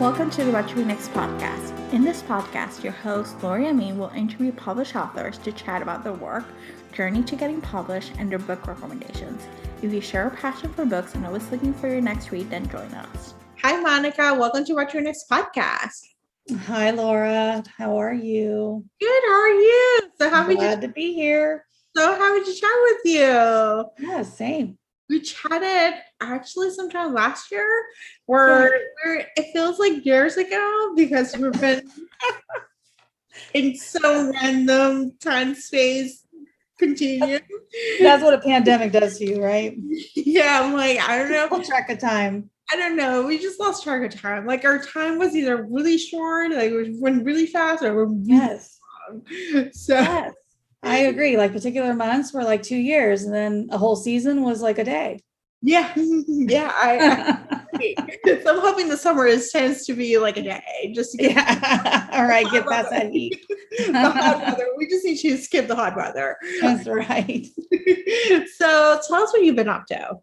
Welcome to the What to Read Next podcast. In this podcast, your host, Lori and me, will interview published authors to chat about their work, journey to getting published, and their book recommendations. If you share a passion for books and always looking for your next read, then join us. Hi, Monica. Welcome to What to Read Next podcast. Hi, Laura. How are you? Good. How are you? Glad to be here. So happy to chat with you. Yeah, same. We chatted actually sometime last year where it feels like years ago because we've been in so random time space continuum. That's what a pandemic does to you, right? Yeah, I'm like, I don't know. Full track of time. I don't know. We just lost track of time. Like our time was either really short, like it went really fast, or really long. So yes. I agree. Like particular months were like 2 years, and then a whole season was like a day. Yeah. I so I'm hoping the summer tends to be like a day, just to get all right, get past that heat. The hot weather. We just need to skip the hot weather. That's right. So tell us what you've been up to.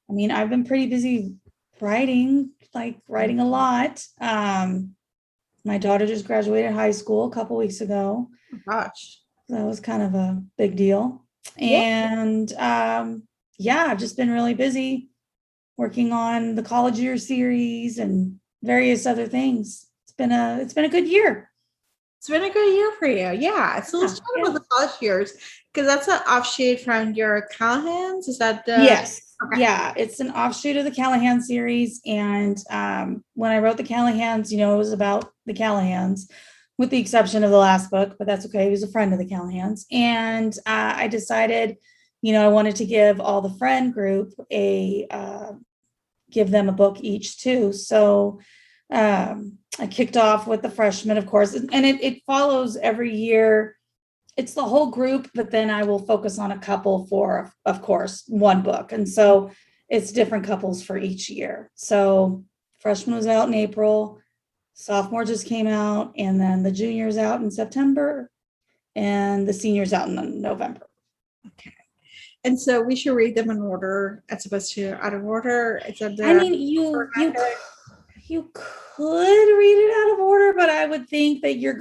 I mean, I've been pretty busy writing a lot. My daughter just graduated high school a couple weeks ago. Oh, gosh. That was kind of a big deal. And I've just been really busy working on the college year series and various other things. It's been a good year. It's been a good year for you. Yeah. So let's talk about the college years, because that's an offshoot from your Callahan's. Is that yes. Okay. Yeah, it's an offshoot of the Callahan series. And when I wrote the Callahans, it was about the Callahans, with the exception of the last book, but that's okay. He was a friend of the Callahans. And I decided, I wanted to give all the friend group give them a book each too. So I kicked off with the freshmen, of course, and it follows every year. It's the whole group, but then I will focus on a couple for, of course, one book. And so it's different couples for each year. So freshman was out in April. Sophomore just came out, and then the junior's out in September, and the senior's out in November. Okay. And so we should read them in order as opposed to out of order. I mean, you could read it out of order, but I would think that you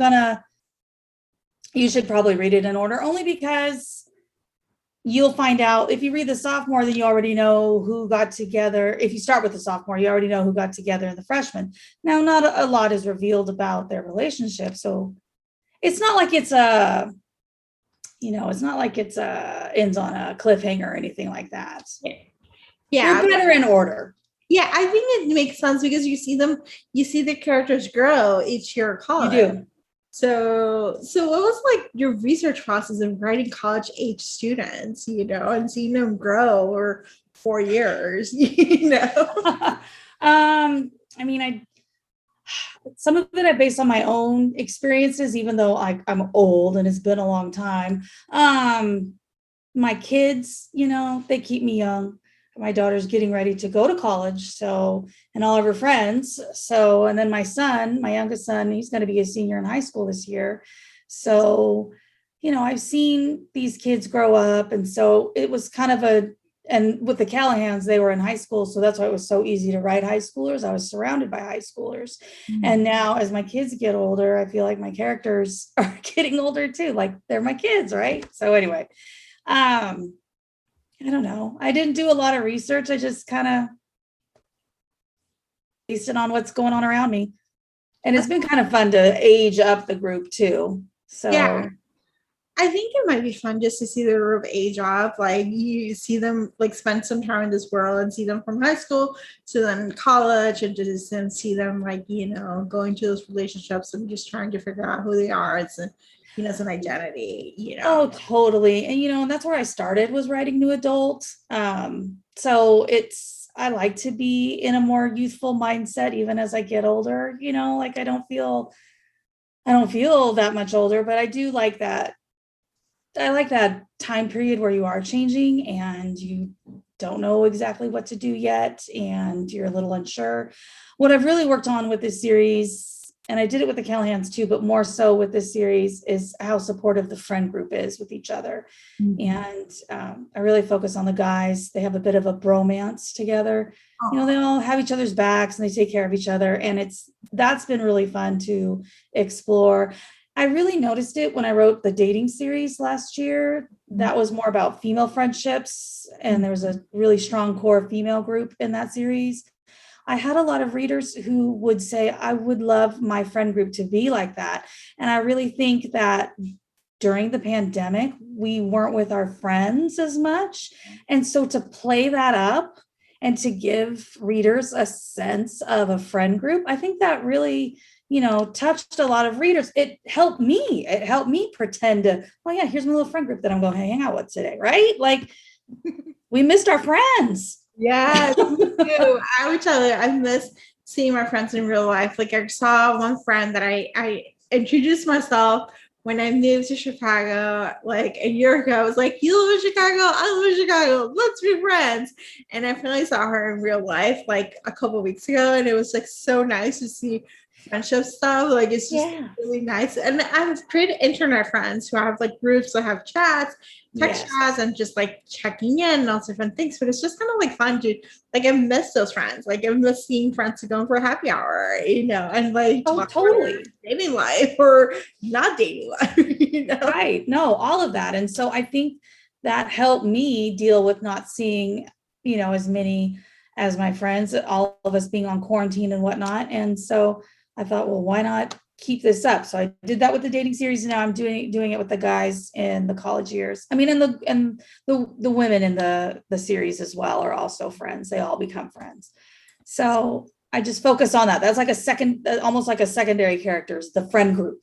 should probably read it in order, only because you'll find out if you read the sophomore, then you already know who got together. If you start with the sophomore, you already know who got together in the freshman. Now, not a lot is revealed about their relationship. So it's not like ends on a cliffhanger or anything like that. Yeah. They're better in order. Yeah, I think it makes sense because you see the characters grow each year of college. You do. So what was like your research process of writing college age students, and seeing them grow over 4 years, I mean, some of it I based on my own experiences, even though I'm old and it's been a long time. My kids, they keep me young. My daughter's getting ready to go to college, and all of her friends. And then my youngest son, he's going to be a senior in high school this year. So, I've seen these kids grow up. And so it was kind of and with the Callahans, they were in high school. So that's why it was so easy to write high schoolers. I was surrounded by high schoolers. Mm-hmm. And now as my kids get older, I feel like my characters are getting older too. Like they're my kids, right? So anyway, I don't know. I didn't do a lot of research. I just kind of based it on what's going on around me. And it's been kind of fun to age up the group too. So yeah, I think it might be fun just to see the group age up. Like you see them like spend some time in this world and see them from high school to then college, and just and see them like, going to those relationships and just trying to figure out who they are. It's as an identity, Oh, totally. And, that's where I started, was writing new adult. So I like to be in a more youthful mindset, even as I get older, like I don't feel that much older, but I do like that. I like that time period where you are changing and you don't know exactly what to do yet. And you're a little unsure. What I've really worked on with this series and I did it with the Callahans too, but more so with this series, is how supportive the friend group is with each other. And I really focus on the guys. They have a bit of a bromance together. You know, they all have each other's backs and they take care of each other. And that's been really fun to explore. I really noticed it when I wrote the dating series last year. That was more about female friendships, and there was a really strong core female group in that series. I had a lot of readers who would say, I would love my friend group to be like that. And I really think that during the pandemic, we weren't with our friends as much. And so to play that up and to give readers a sense of a friend group, I think that really, touched a lot of readers. It helped me. It helped me pretend to, oh yeah, here's my little friend group that I'm going to hang out with today, right? Like we missed our friends. Yeah, I would tell you, I miss seeing my friends in real life. Like I saw one friend that I introduced myself when I moved to Chicago, like a year ago. I was like, you live in Chicago, I live in Chicago, let's be friends. And I finally saw her in real life like a couple of weeks ago, and it was like so nice to see friendship stuff. Like it's just really nice. And I've created internet friends who have like groups that have chats, text chats, and just like checking in and all different things. But it's just kind of like fun to like I miss those friends. Like I miss seeing friends who go for a happy hour, and like totally dating life or not dating life, Right. No, all of that. And so I think that helped me deal with not seeing, as many as my friends, all of us being on quarantine and whatnot. And so I thought, well, why not keep this up? So I did that with the dating series, and now I'm doing it with the guys in the college years. I mean, and the women in the series as well are also friends. They all become friends. So I just focus on that. That's like almost like a secondary characters, the friend group.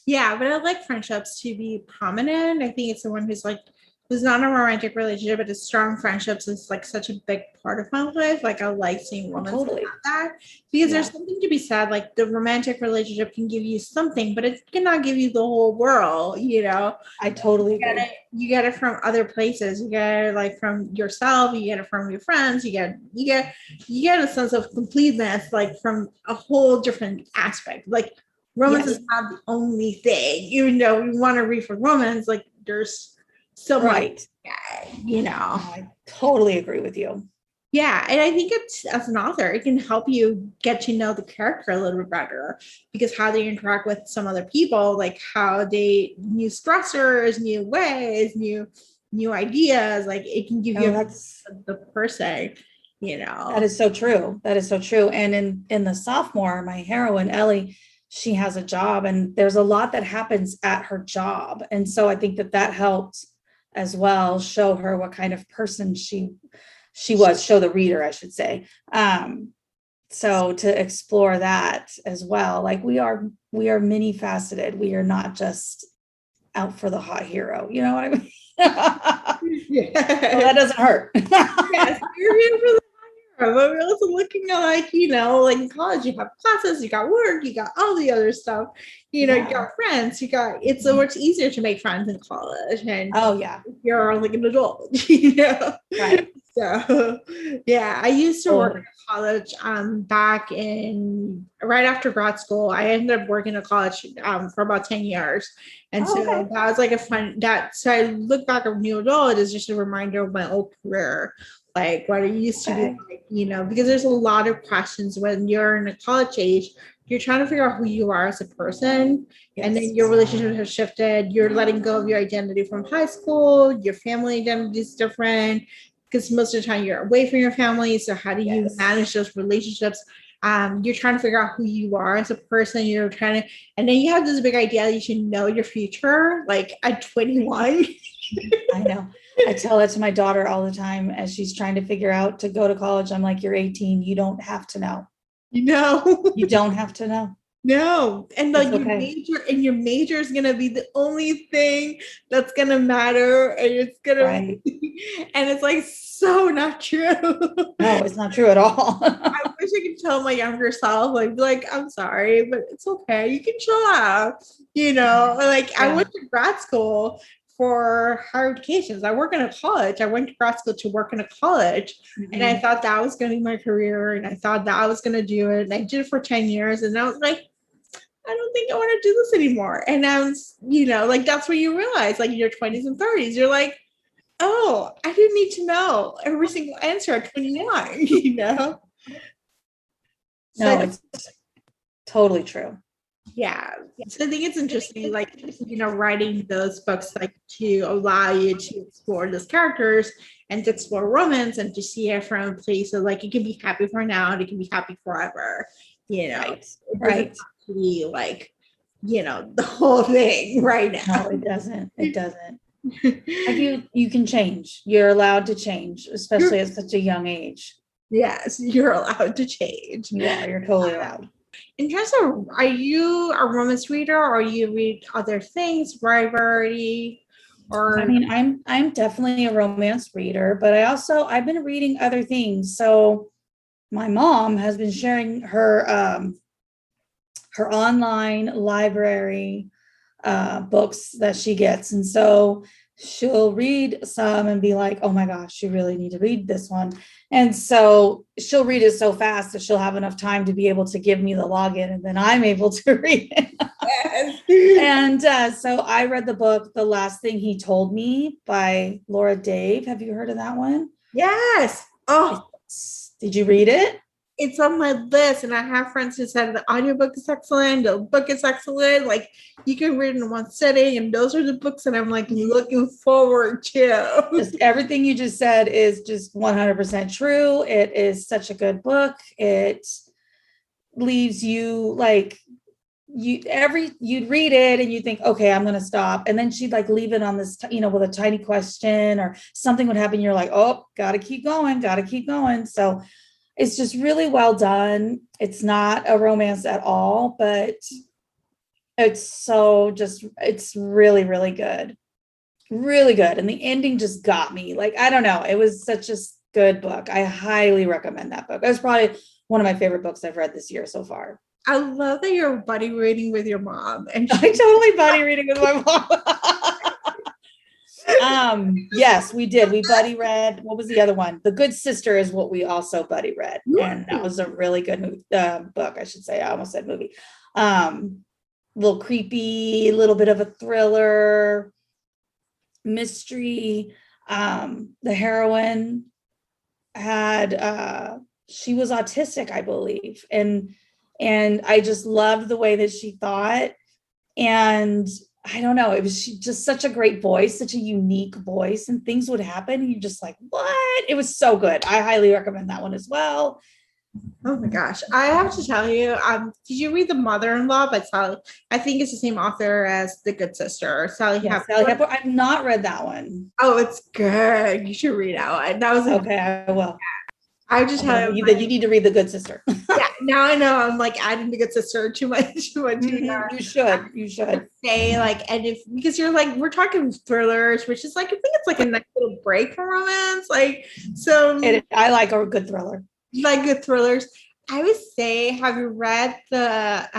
Yeah, but I like friendships to be prominent. I think it's the one who's not in a romantic relationship, but it's strong friendships is like such a big part of my life. Like I like seeing women have that because there's something to be said. Like the romantic relationship can give you something, but it cannot give you the whole world. I totally agree. You get it from other places. You get it like from yourself. You get it from your friends. You get a sense of completeness, like from a whole different aspect. Like romance is not the only thing. Even though we want to read for romance, like there's so much, I totally agree with you. Yeah, and I think it's as an author, it can help you get to know the character a little bit better because how they interact with some other people, like how they new stressors, new ways, new ideas, like it can give you the person. That is so true. That is so true. And in the sophomore, my heroine Ellie, she has a job, and there's a lot that happens at her job, and so I think that helped as well show her what kind of person she was, show the reader, I should say. So to explore that as well, like we are many faceted. We are not just out for the hot hero. You know what I mean? Well, that doesn't hurt. Yes, you're here for the but we're also looking at like in college you have classes, you got work, you got all the other stuff, you got friends, it's so much easier to make friends in college, and you're like an adult, right? So I used to work in college back in right after grad school. I ended up working at college for about 10 years, and so that was like a fun so I look back at new adult is just a reminder of my old career, like what I used to be like, because there's a lot of questions when you're in a college age. You're trying to figure out who you are as a person, and then your relationship has shifted. You're letting go of your identity from high school. Your family identity is different because most of the time you're away from your family. So how do you manage those relationships? You're trying to figure out who you are as a person. You're trying to, and then you have this big idea that you should know your future, like at 21. I know. I tell that to my daughter all the time as she's trying to figure out to go to college. I'm like, you're 18. You don't have to know. You don't have to know. No. And like your major is gonna be the only thing that's gonna matter. And it's gonna be, and it's like so not true. No, it's not true at all. I wish I could tell my younger self, like, I'm sorry, but it's okay. You can chill out. I went to grad school for higher education. I work in a college. I went to grad school to work in a college, and I thought that was going to be my career, and I thought that I was going to do it. And I did it for 10 years, and I was like, I don't think I want to do this anymore. And I was, like that's where you realize, like in your 20s and 30s, you're like, oh, I didn't need to know every single answer at 21, No, So it's totally true. yeah. So I think it's interesting, like, writing those books, like, to allow you to explore those characters and to explore romance and to see it from a place of, like, it can be happy for now and it can be happy forever. Right. It doesn't Right. have to be like, the whole thing right now. No, it doesn't. It doesn't. Like you can change. You're allowed to change, especially at such a young age. Yes, you're allowed to change. You are. You're totally allowed. In terms of, are you a romance reader or you read other things, variety, or? I mean, I'm definitely a romance reader, but I've been reading other things. So my mom has been sharing her online library books that she gets. And so she'll read some and be like, oh my gosh, you really need to read this one. And so she'll read it so fast that she'll have enough time to be able to give me the login, and then I'm able to read it. And so I read the book, The Last Thing He Told Me by Laura Dave. Have you heard of that one? Yes. Oh, did you read it? It's on my list, and I have friends who said the audiobook is excellent, the book is excellent, like you can read it in one sitting, and those are the books that I'm like looking forward to. Just everything you just said is just 100% true. It is such a good book. It leaves you like you'd read it and you think, okay, I'm going to stop. And then she'd like leave it on this, with a tiny question or something would happen. You're like, oh, got to keep going. So it's just really well done. It's not a romance at all, but it's really, really good. Really good. And the ending just got me. Like, I don't know. It was such a good book. I highly recommend that book. It was probably one of my favorite books I've read this year so far. I love that you're buddy reading with your mom. And I totally buddy reading with my mom. Yes, we did. We buddy read. What was the other one? The Good Sister is what we also buddy read. And that was a really good book, I should say. I almost said movie. A little creepy, a little bit of a thriller, mystery. The heroine had she was autistic, I believe, and I just loved the way that she thought. And I don't know, it was just such a great voice, such a unique voice, and things would happen and you're just like, what? It was so good. I highly recommend that one as well. Oh my gosh, I have to tell you, did you read The Mother-in-Law by Sally? I think it's the same author as The Good Sister, Sally Hepburn. I've not read that one. Oh, it's good. You should read that one. That was okay. I will. I just had you need to read The Good Sister. Yeah, now I know I'm like adding The Good Sister to my You should say like, and if because you're like we're talking thrillers, which is like I think it's like a nice little break from romance. Like so, I like a good thriller. You like good thrillers. I would say, have you read The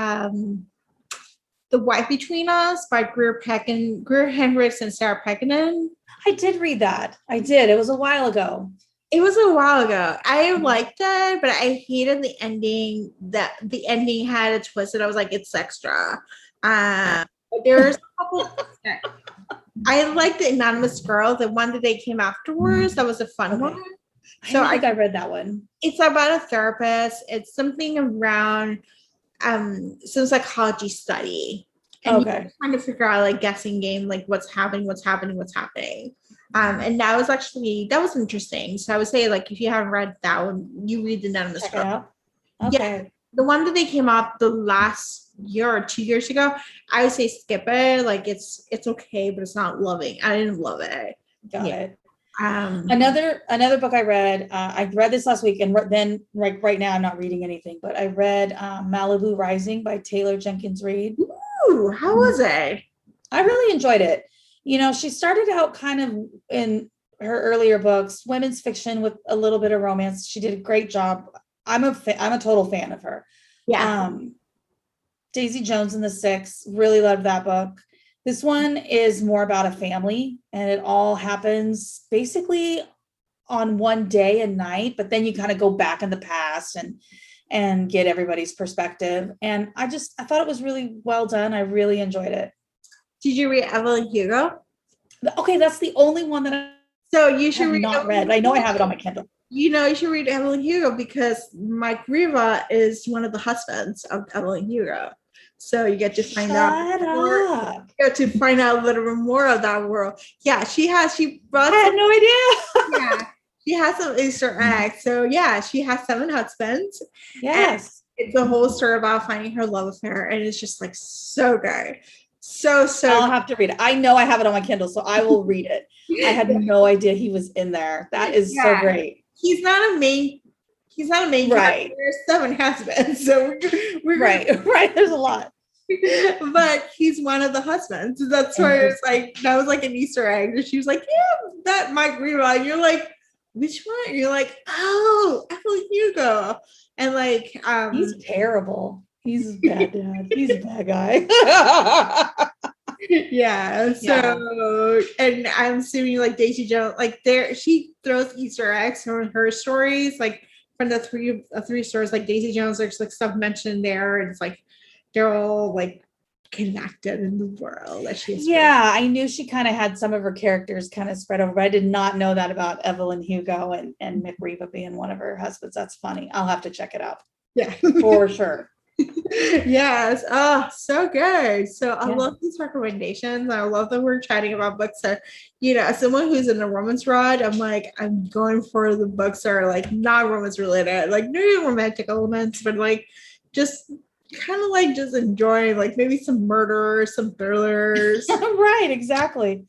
Wife Between Us by Greer Hendricks and Sarah Pekkanen? I did read that. I did. It was a while ago. It was a while ago. I liked it, but I hated the ending. That the ending had a twist, and I was like, "It's extra." But there's a couple. I liked The Anonymous Girl, the one that they came afterwards. That was a fun one. So I think I read that one. It's about a therapist. It's something around some psychology study, and you're trying to figure out like guessing game, like what's happening. And that was interesting. So I would say, like, if you haven't read that one, you read The Anonymous Girl. Okay. Yeah, the one that they came out the last year or 2 years ago, I would say skip it. Like it's okay, but it's not loving. I didn't love it. Got it. Another book I read. I read this last week, and then right now I'm not reading anything. But I read Malibu Rising by Taylor Jenkins Reid. Ooh, how was it? I really enjoyed it. She started out kind of in her earlier books, women's fiction with a little bit of romance. She did a great job. I'm a total fan of her. Yeah. Daisy Jones and the Six, really loved that book. This one is more about a family, and it all happens basically on one day and night, but then you kind of go back in the past, and and get everybody's perspective. And I thought it was really well done. I really enjoyed it. Did you read Evelyn Hugo? Okay, that's the only one that I So you should have read not Evelyn read. I know I Hugo. have it on my Kindle. You know, you should read Evelyn Hugo because Mike Riva is one of the husbands of Evelyn Hugo. So you get to find Shut more, up. you get to find out a little bit more of that world. Yeah, she brought I had some, no idea. yeah, she has some Easter eggs. So yeah, she has 7 husbands. And Yes. it's a whole story about finding her love affair. And it's just like so good. So I'll have to read it. I know I have it on my Kindle, so I will read it. I had no idea he was in there. That is so great. He's not a main Right. character. There's 7 husbands. So we're right. There's a lot. but he's one of the husbands. That's why it's like that was like an Easter egg. And she was like, yeah, that Mike Riva. And you're like, which one? And you're like, oh, Evelyn Hugo. And like he's terrible. He's a bad dad. He's a bad guy. Yeah. So and I'm assuming like Daisy Jones, like she throws Easter eggs from her stories, like from the three stories, like Daisy Jones, there's like stuff mentioned there, and it's like they're all like connected in the world that she's I knew she kind of had some of her characters kind of spread over, but I did not know that about Evelyn Hugo and Mick Riva being one of her husbands. That's funny. I'll have to check it out. Yeah. For sure. Yes. Oh, so good. So I love these recommendations. I love that we're chatting about books that, as someone who's in a romance rod, I'm like, I'm going for the books that are like not romance related, like no romantic elements, but like just kind of like just enjoying like maybe some murder, some thrillers. Right, exactly.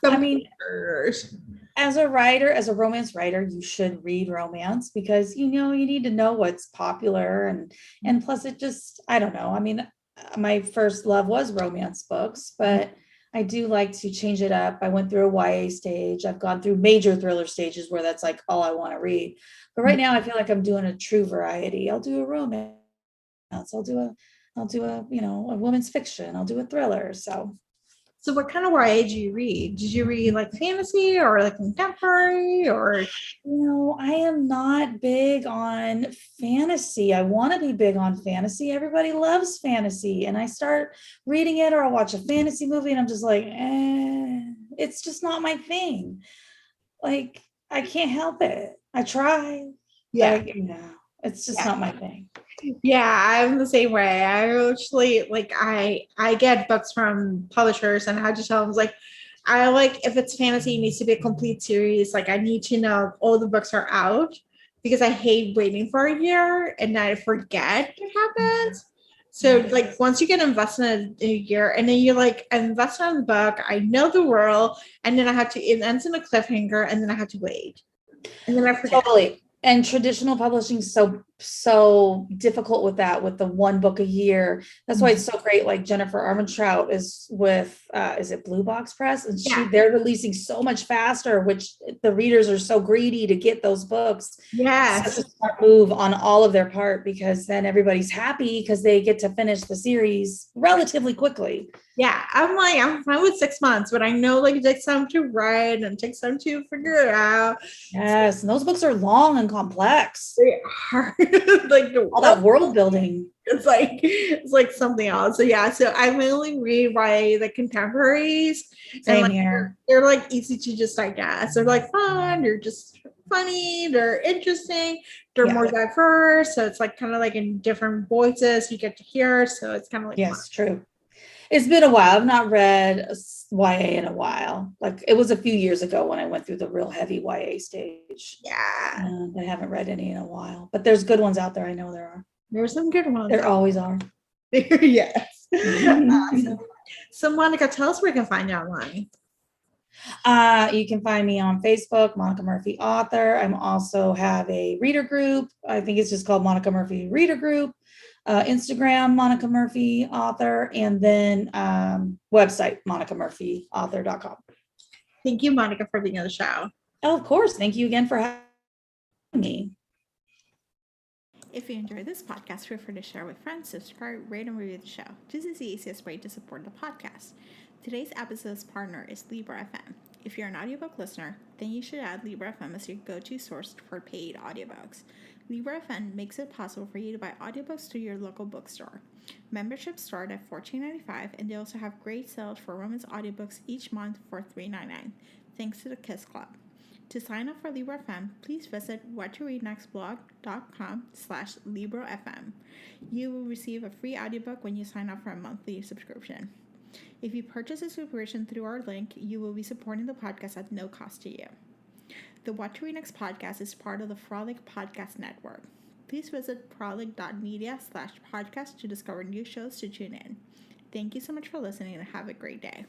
I mean, murders. As a writer, as a romance writer, you should read romance because you need to know what's popular and plus it just, I don't know. I mean, my first love was romance books, but I do like to change it up. I went through a YA stage. I've gone through major thriller stages where that's like all I want to read. But right now I feel like I'm doing a true variety. I'll do a romance. I'll do a a woman's fiction. I'll do a thriller. So what kind of YA do you read? Did you read like fantasy or like contemporary or? I am not big on fantasy. I want to be big on fantasy. Everybody loves fantasy. And I start reading it or I'll watch a fantasy movie and I'm just like, it's just not my thing. Like, I can't help it. I try. Yeah. It's just not my thing. Yeah, I'm the same way. I actually like I get books from publishers and I just tell them like I like if it's fantasy, it needs to be a complete series. Like I need to know all the books are out because I hate waiting for a year and I forget what happens. So like once you get invested in a year and then you like invest in the book, I know the world, and then it ends in a cliffhanger and then I have to wait. And then I forget. Totally. And traditional publishing is so difficult with the one book a year. That's why it's so great. Like Jennifer Armentrout is with is it Blue Box Press, and they're releasing so much faster, which the readers are so greedy to get those books. Yeah, such a smart move on all of their part because then everybody's happy because they get to finish the series relatively quickly. Yeah, I'm fine with 6 months, but I know like it takes time to write and it takes time to figure it out. Yes, and those books are long and complex. They are like all that world building. It's like something else. So yeah, so I mainly read YA the contemporaries. Same and here. They're like easy to just digest. They're like fun. They're just funny. They're interesting. They're more diverse. So it's like kind of like in different voices you get to hear. So it's kind of like fun. True. It's been a while. I've not read YA in a while. Like it was a few years ago when I went through the real heavy YA stage. Yeah. And I haven't read any in a while, but there's good ones out there. I know there are. There's some good ones. There always are. Yes. So Monica, tell us where you can find you online. You can find me on Facebook, Monica Murphy Author. I'm also have a reader group. I think it's just called Monica Murphy Reader Group. Instagram, Monica Murphy Author, and then website, monicamurphyauthor.com. Thank you, Monica, for being on the show. Oh, of course. Thank you again for having me. If you enjoyed this podcast, feel free to share with friends, subscribe, rate, and review the show. This is the easiest way to support the podcast. Today's episode's partner is Libra FM. If you're an audiobook listener, then you should add Libra FM as your go-to source for paid audiobooks. Libra FM makes it possible for you to buy audiobooks through your local bookstore. Memberships start at $14.95, and they also have great sales for women's audiobooks each month for $3.99, thanks to the Kiss Club. To sign up for Libra FM, please visit whattoreadnextblog.com/LibraFM. You will receive a free audiobook when you sign up for a monthly subscription. If you purchase a subscription through our link, you will be supporting the podcast at no cost to you. The What to Read Next podcast is part of the Frolic Podcast Network. Please visit frolic.media/podcast to discover new shows to tune in. Thank you so much for listening and have a great day.